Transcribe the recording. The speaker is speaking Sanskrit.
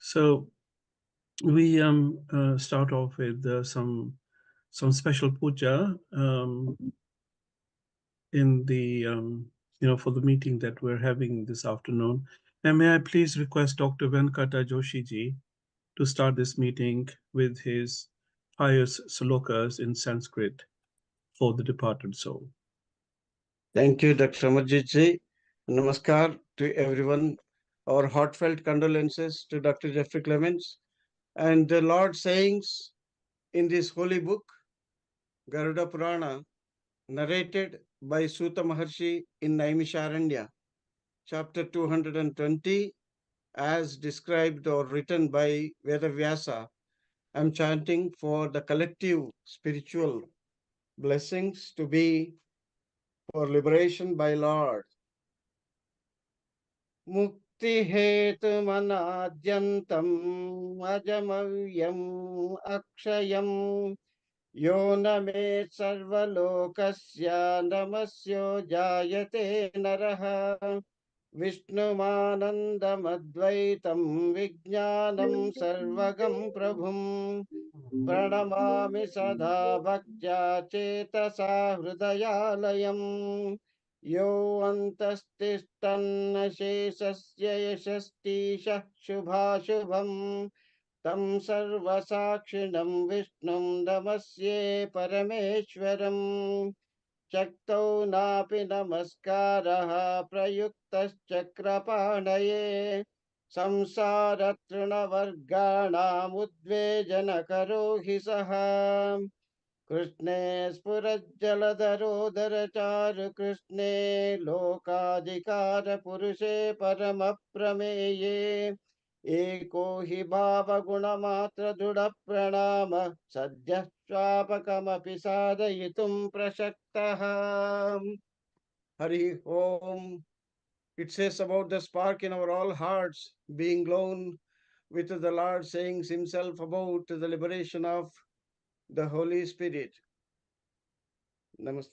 So we start off with some special puja in the for the meeting that we're having this afternoon. And may I please request Dr. Venkata Joshi ji to start this meeting with his pious slokas in Sanskrit for the departed soul. Thank you, Dr. Amarjit ji. Namaskar to everyone. Our heartfelt condolences to Dr. Jeffrey Clements and the Lord's sayings in this holy book, Garuda Purana, narrated by Suta Maharshi in Naimisharanya, chapter 220, as described or written by Vedavyasa. I'm chanting for the collective spiritual blessings to be for liberation by Lord. मुक्तिहेतुमनाद्यन्तम् अजमव्यम् अक्षयम् यो न मे सर्वलोकस्य नमस्यो जायते नरः विष्णुमानन्दमद्वैतं विज्ञानं सर्वगं प्रभुं प्रणमामि सदा भक्त्या चेतसा हृदयालयम् यो अन्तस्तिष्ठन्न शेषस्य यशस्तीशः शुभाशुभम् तं सर्वसाक्षिणं विष्णुं नमस्ये परमेश्वरम् शक्तौ नापि नमस्कारः प्रयुक्तश्चक्रपाणये संसारतृणवर्गाणामुद्वेजनकरो हि सः कृष्णे स्फुरज्जलधरोदरचारु कृष्णे लोकाधिकारपुरुषे परमप्रमेये एको हि भावगुणमात्रदृढप्रणामः सद्यः स्वापकमपि साधयितुं प्रशक्तः Hari Om. It says about the spark in our all hearts being blown with the Lord saying himself about the liberation of the Holy Spirit. Namaste.